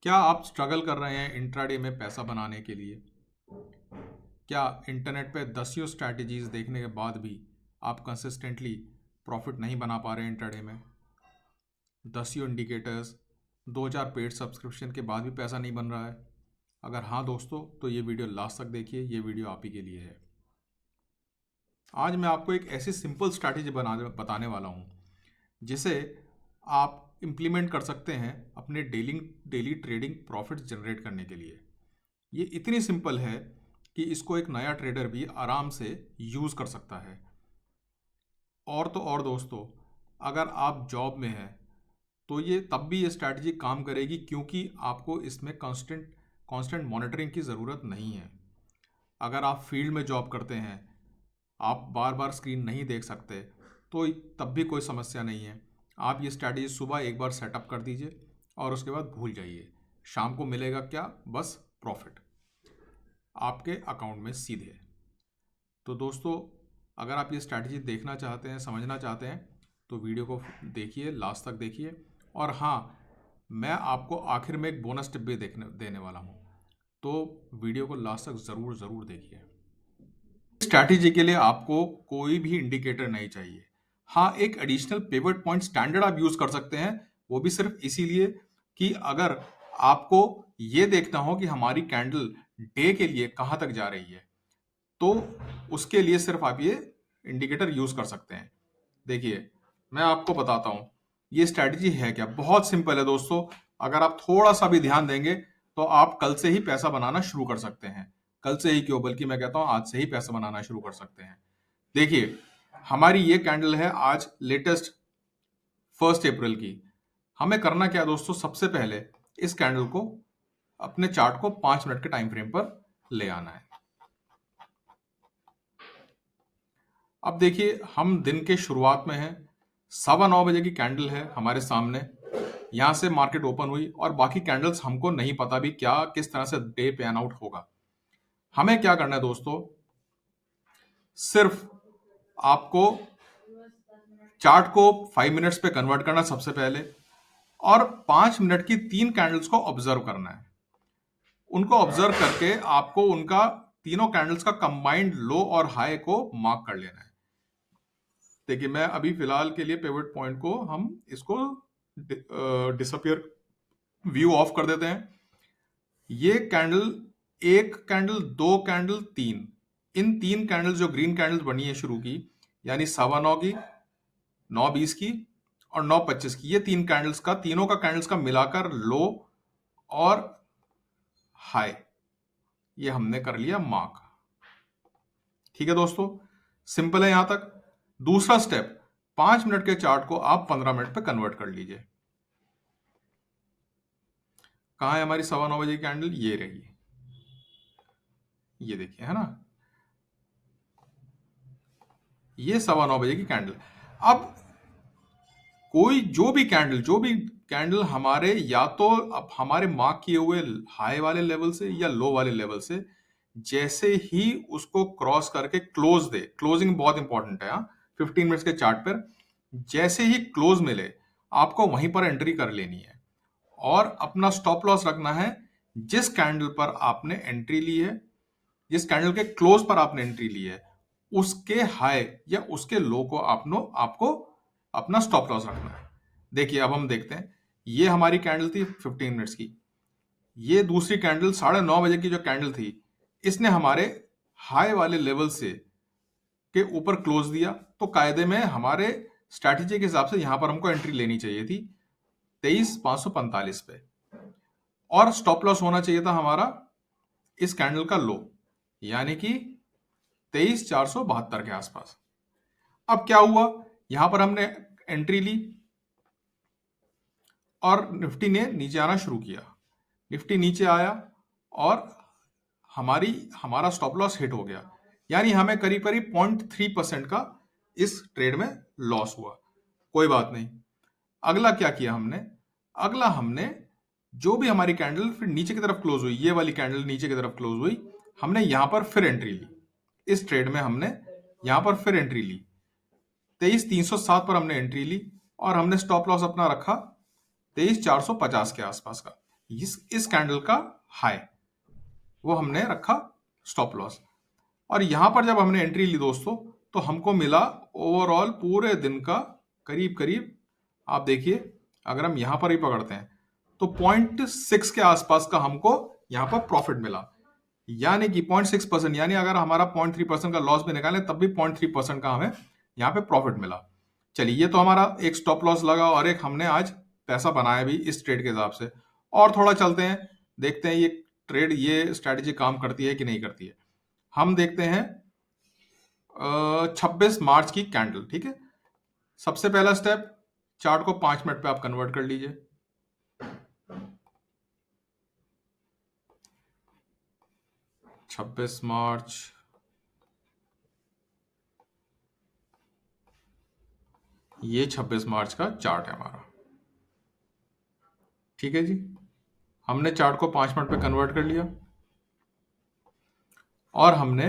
क्या आप स्ट्रगल कर रहे हैं इंट्राडे में पैसा बनाने के लिए? क्या इंटरनेट पे दसियों स्ट्रैटेजीज देखने के बाद भी आप कंसिस्टेंटली प्रॉफिट नहीं बना पा रहे हैं इंट्राडे में? दसियों इंडिकेटर्स, दो चार पेड सब्सक्रिप्शन के बाद भी पैसा नहीं बन रहा है? अगर हाँ दोस्तों, तो ये वीडियो लास्ट तक देखिए, ये वीडियो आप ही के लिए है। आज मैं आपको एक ऐसी सिंपल स्ट्रैटेजी बताने वाला हूँ जिसे आप इम्प्लीमेंट कर सकते हैं अपने डेली ट्रेडिंग प्रॉफिट्स जनरेट करने के लिए। ये इतनी सिंपल है कि इसको एक नया ट्रेडर भी आराम से यूज़ कर सकता है। और तो और दोस्तों, अगर आप जॉब में हैं तो ये तब भी ये स्ट्रैटेजी काम करेगी, क्योंकि आपको इसमें कांस्टेंट मॉनिटरिंग की ज़रूरत नहीं है। अगर आप फील्ड में जॉब करते हैं, आप बार बार स्क्रीन नहीं देख सकते, तो तब भी कोई समस्या नहीं है। आप ये स्ट्रैटेजी सुबह एक बार सेटअप कर दीजिए और उसके बाद भूल जाइए। शाम को मिलेगा क्या? बस प्रॉफिट आपके अकाउंट में सीधे। तो दोस्तों, अगर आप ये स्ट्रैटेजी देखना चाहते हैं, समझना चाहते हैं, तो वीडियो को देखिए, लास्ट तक देखिए। और हाँ, मैं आपको आखिर में एक बोनस टिप भी देने वाला हूँ, तो वीडियो को लास्ट तक ज़रूर देखिए। स्ट्रैटेजी के लिए आपको कोई भी इंडिकेटर नहीं चाहिए। हाँ, एक एडिशनल पिवट पॉइंट स्टैंडर्ड आप यूज़ कर सकते हैं, वो भी सिर्फ इसीलिए कि अगर आपको ये देखना हो कि हमारी कैंडल डे के लिए कहाँ तक जा रही है, तो उसके लिए सिर्फ आप ये इंडिकेटर यूज़ कर सकते हैं। देखिए, मैं आपको बताता हूँ ये स्ट्रैटेजी है क्या। बहुत सिंपल है दोस्तों। अगर आप थोड़ा सा भी ध्यान देंगे तो आप कल से ही पैसा बनाना शुरू कर सकते हैं। कल से ही क्यों, बल्कि मैं कहता हूँ आज से ही पैसा बनाना शुरू कर सकते हैं। देखिए, हमारी ये कैंडल है आज लेटेस्ट 1 अप्रैल की। हमें करना क्या है दोस्तों? सबसे पहले इस कैंडल को, अपने चार्ट को 5 मिनट के टाइम फ्रेम पर ले आना है। अब देखिए, हम दिन के शुरुआत में हैं, 9:15 बजे की कैंडल है हमारे सामने। यहां से मार्केट ओपन हुई और बाकी कैंडल्स हमको नहीं पता भी क्या किस तरह से डे पैन आउट होगा। हमें क्या करना है दोस्तों? सिर्फ आपको चार्ट को 5 मिनट्स पे कन्वर्ट करना सबसे पहले, और 5 मिनट की 3 कैंडल्स को ऑब्जर्व करना है। उनको ऑब्जर्व करके आपको उनका तीनों कैंडल्स का कंबाइंड लो और हाई को मार्क कर लेना है। देखिए, मैं अभी फिलहाल के लिए पिवट पॉइंट को हम इसको डिसअपियर व्यू ऑफ कर देते हैं। ये कैंडल, एक कैंडल, दो कैंडल, तीन, इन 3 कैंडल्स जो ग्रीन कैंडल्स बनी है शुरू की, यानी 9:15 की, 9:20 की और 9:25 की, ये 3 कैंडल्स का, तीनों का कैंडल्स का मिलाकर लो और हाई, ये हमने कर लिया मार्क। ठीक है दोस्तों, सिंपल है यहां तक। दूसरा स्टेप, 5 मिनट के चार्ट को आप 15 मिनट पे कन्वर्ट कर लीजिए। कहां है हमारी 9:15 बजे की कैंडल? ये रही, ये देखिए, है ना, ये 9:15 बजे की कैंडल। अब जो भी कैंडल हमारे, या तो अब हमारे मार्क किए हुए हाई वाले लेवल से या लो वाले लेवल से, जैसे ही उसको क्रॉस करके क्लोज दे, क्लोजिंग बहुत इंपॉर्टेंट है, 15 मिनट्स के चार्ट पर, जैसे ही क्लोज मिले आपको वहीं पर एंट्री कर लेनी है और अपना स्टॉप लॉस रखना है। जिस कैंडल पर आपने एंट्री ली है, जिस कैंडल के क्लोज पर आपने एंट्री ली है, उसके हाई या उसके लो को आपको अपना स्टॉप लॉस रखना है। देखिए, अब हम देखते हैं, ये हमारी कैंडल थी 15 मिनट्स की। ये दूसरी कैंडल 9:30 बजे की जो कैंडल थी, इसने हमारे हाई वाले लेवल से के ऊपर क्लोज दिया, तो कायदे में हमारे स्ट्रैटेजी के हिसाब से यहां पर हमको एंट्री लेनी चाहिए थी 23,545 पे, और स्टॉप लॉस होना चाहिए था हमारा इस कैंडल का लो, यानी कि 23,472 के आसपास। अब क्या हुआ, यहां पर हमने एंट्री ली और निफ्टी ने नीचे आना शुरू किया। निफ्टी नीचे आया और हमारा स्टॉप लॉस हिट हो गया, यानी हमें करीब करीब 0.3% का इस ट्रेड में लॉस हुआ। कोई बात नहीं। अगला क्या किया हमने? अगला हमने जो भी हमारी कैंडल फिर नीचे की तरफ क्लोज हुई, ये वाली कैंडल नीचे की तरफ क्लोज हुई, हमने यहां पर फिर एंट्री ली। इस ट्रेड में हमने यहां पर फिर एंट्री ली, 23,307 पर हमने एंट्री ली और हमने स्टॉप लॉस अपना रखा 23,450 के आसपास का। इस कैंडल का हाई, वो हमने रखा स्टॉप लॉस। और यहां पर जब हमने एंट्री ली दोस्तों, तो हमको मिला ओवरऑल पूरे दिन का करीब करीब, आप देखिए अगर हम यहां पर ही पकड़ते हैं तो 0.6 के आसपास का हमको यहां पर प्रॉफिट मिला। यानी कि 0.6%, यानी अगर हमारा 0.3% का लॉस भी निकालें तब भी 0.3% का हमें यहाँ पे प्रॉफिट मिला। चलिए, ये तो हमारा एक स्टॉप लॉस लगा और एक हमने आज पैसा बनाया भी इस ट्रेड के हिसाब से। और थोड़ा चलते हैं, देखते हैं ये ट्रेड, ये स्ट्रैटेजी काम करती है कि नहीं करती है। हम देखते हैं 26 मार्च की कैंडल। ठीक है, सबसे पहला स्टेप, चार्ट को 5 मिनट पे आप कन्वर्ट कर लीजिए। छब्बीस मार्च, ये 26 मार्च का चार्ट है हमारा। ठीक है जी, हमने चार्ट को 5 मिनट पे कन्वर्ट कर लिया और हमने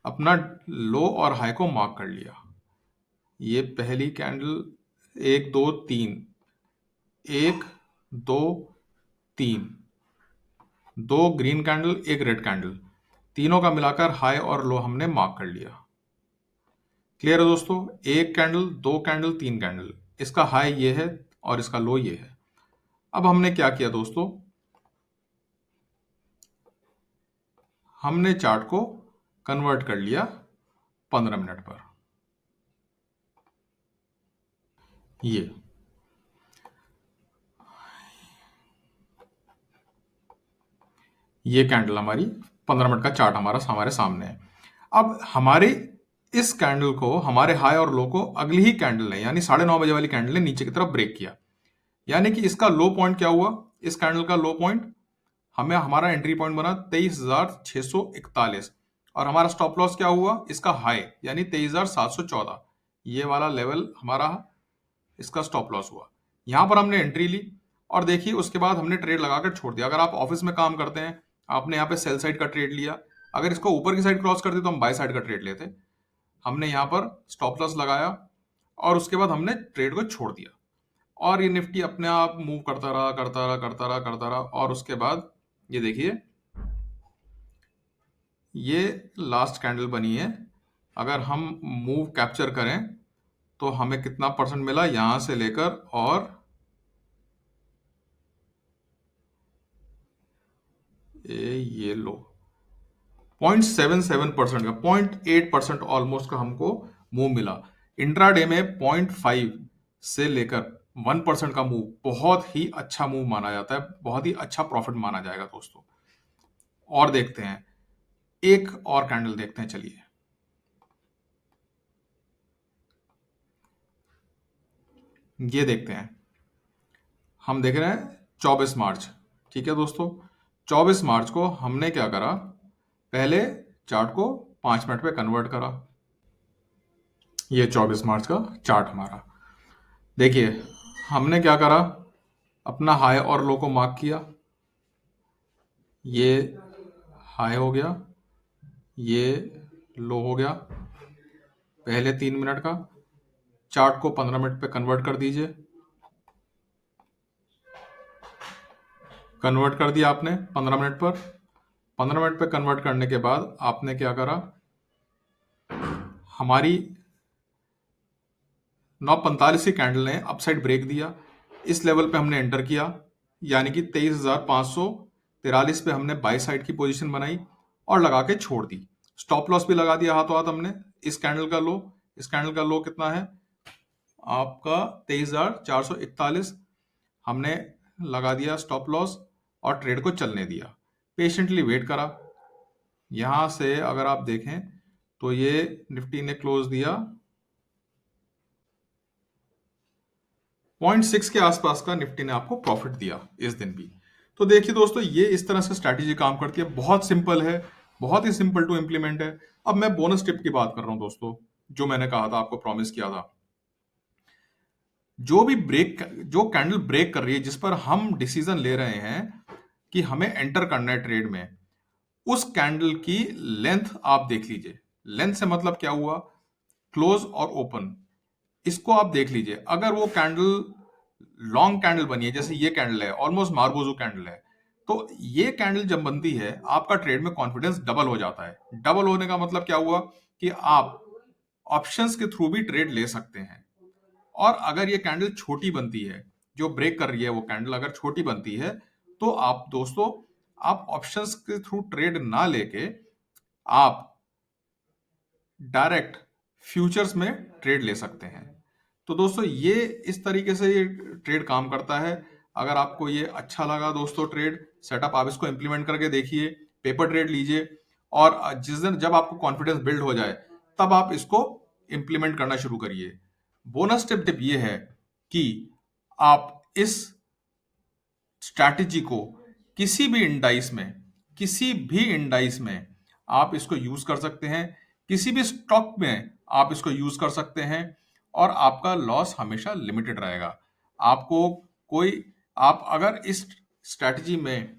अपना लो और हाई को मार्क कर लिया। ये पहली candle, 1 2 3, 1 2 3, 2 green candle, 1 red candle, तीनों का मिलाकर हाई और लो हमने मार्क कर लिया। क्लियर है दोस्तों? 1 कैंडल, 2 कैंडल, 3 कैंडल, इसका हाई ये है और इसका लो ये है। अब हमने क्या किया दोस्तों, हमने चार्ट को कन्वर्ट कर लिया 15 मिनट पर। ये कैंडल हमारी 15 मिनट का चार्ट हमारे सामने है। अब हमारे इस कैंडल को, हमारे हाई और लो को अगली ही कैंडल ने, यानी 9:30 बजे वाली कैंडल ने नीचे की तरफ ब्रेक किया। यानी कि इसका लो पॉइंट क्या हुआ, इस कैंडल का लो पॉइंट, हमें हमारा एंट्री पॉइंट बना 23,641 और हमारा स्टॉप लॉस क्या हुआ, इसका हाई यानी 23,714। ये वाला लेवल हमारा इसका स्टॉप लॉस हुआ। यहां पर हमने एंट्री ली और देखिए उसके बाद हमने ट्रेड लगाकर छोड़ दिया। अगर आप ऑफिस में काम करते हैं, आपने यहाँ पे सेल साइड का ट्रेड लिया, अगर इसको ऊपर की साइड क्रॉस करते तो हम बाय साइड का ट्रेड लेते। हमने यहाँ पर स्टॉप लॉस लगाया और उसके बाद हमने ट्रेड को छोड़ दिया और ये निफ्टी अपने आप मूव करता रहा, करता रहा, करता रहा, करता रहा। और उसके बाद ये देखिए, ये लास्ट कैंडल बनी है। अगर हम मूव कैप्चर करें तो हमें कितना परसेंट मिला, यहां से लेकर और ये लो 0.77% का, 0.8% ऑलमोस्ट का हमको मूव मिला। इंट्राडे में 0.5 से लेकर 1% का मूव बहुत ही अच्छा मूव माना जाता है, बहुत ही अच्छा प्रॉफिट माना जाएगा दोस्तों। और देखते हैं, एक और कैंडल देखते हैं। चलिए, ये देखते हैं, हम देख रहे हैं 24 मार्च। ठीक है दोस्तों, 24 मार्च को हमने क्या करा, पहले चार्ट को 5 मिनट पे कन्वर्ट करा। ये 24 मार्च का चार्ट हमारा, देखिए हमने क्या करा, अपना हाई और लो को मार्क किया। ये हाई हो गया, ये लो हो गया पहले 3 मिनट का। चार्ट को 15 मिनट पे कन्वर्ट कर दीजिए। कन्वर्ट कर दिया आपने 15 मिनट पर। 15 मिनट पे कन्वर्ट करने के बाद आपने क्या करा, हमारी 9:45 की कैंडल ने अपसाइड ब्रेक दिया, इस लेवल पे हमने एंटर किया, यानी कि 23,543 पे हमने बाई साइड की पोजीशन बनाई और लगा के छोड़ दी। स्टॉप लॉस भी लगा दिया हाथों हाथ हमने। इस कैंडल का लो, इस कैंडल का लो कितना है आपका, 23,441। हमने लगा दिया स्टॉप लॉस और ट्रेड को चलने दिया, पेशेंटली वेट करा। यहां से अगर आप देखें तो ये निफ्टी ने क्लोज दिया 0.6 के आसपास का, निफ्टी ने आपको प्रॉफिट दिया इस दिन भी। तो देखिए दोस्तों, ये इस तरह से स्ट्रैटेजी काम करती है, बहुत सिंपल है, बहुत ही सिंपल टू इम्प्लीमेंट है। अब मैं बोनस टिप की बात कर रहा हूं दोस्तों, जो मैंने कहा था, आपको प्रॉमिस किया था। जो कैंडल ब्रेक कर रही है, जिस पर हम डिसीजन ले रहे हैं कि हमें एंटर करना है ट्रेड में, उस कैंडल की लेंथ आप देख लीजिए। लेंथ से मतलब क्या हुआ, क्लोज और ओपन, इसको आप देख लीजिए। अगर वो कैंडल लॉन्ग कैंडल बनी है, जैसे ये कैंडल है, ऑलमोस्ट मार्गोजू कैंडल है, तो ये कैंडल जब बनती है आपका ट्रेड में कॉन्फिडेंस डबल हो जाता है। डबल होने का मतलब क्या हुआ कि आप ऑप्शंस के थ्रू भी ट्रेड ले सकते हैं। और अगर ये कैंडल छोटी बनती है, जो ब्रेक कर रही है वो कैंडल अगर छोटी बनती है, तो आप दोस्तों, आप ऑप्शंस के थ्रू ट्रेड ना लेके आप डायरेक्ट फ्यूचर्स में ट्रेड ले सकते हैं। तो दोस्तों, ये इस तरीके से ये ट्रेड काम करता है। अगर आपको ये अच्छा लगा दोस्तों ट्रेड सेटअप, आप इसको इम्प्लीमेंट करके देखिए, पेपर ट्रेड लीजिए, और जिस दिन जब आपको कॉन्फिडेंस बिल्ड हो जाए तब आप इसको इम्प्लीमेंट करना शुरू करिए। बोनस टिप ये है कि आप इस स्ट्रैटेजी को किसी भी इंडाइस में आप इसको यूज कर सकते हैं, किसी भी स्टॉक में आप इसको यूज कर सकते हैं, और आपका लॉस हमेशा लिमिटेड रहेगा। आपको कोई आप अगर इस स्ट्रैटेजी में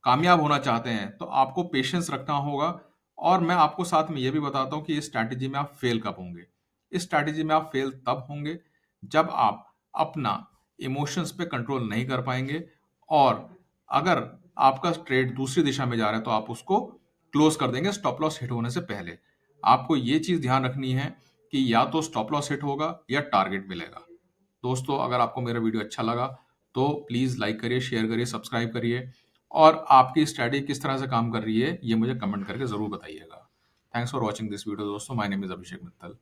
कामयाब होना चाहते हैं तो आपको पेशेंस रखना होगा। और मैं आपको साथ में यह भी बताता हूं कि इस स्ट्रैटेजी में आप फेल कब होंगे। इस स्ट्रैटेजी में आप फेल तब होंगे जब आप अपना इमोशंस पे कंट्रोल नहीं कर पाएंगे, और अगर आपका ट्रेड दूसरी दिशा में जा रहा है तो आप उसको क्लोज कर देंगे स्टॉप लॉस हिट होने से पहले। आपको ये चीज ध्यान रखनी है कि या तो स्टॉप लॉस हिट होगा या टारगेट मिलेगा। दोस्तों, अगर आपको मेरा वीडियो अच्छा लगा तो प्लीज़ लाइक करिए, शेयर करिए, सब्सक्राइब करिए, और आपकी स्ट्रैटेजी किस तरह से काम कर रही है ये मुझे कमेंट करके ज़रूर बताइएगा। Thanks for watching this video दोस्तों। My name is Abhishek Mittal.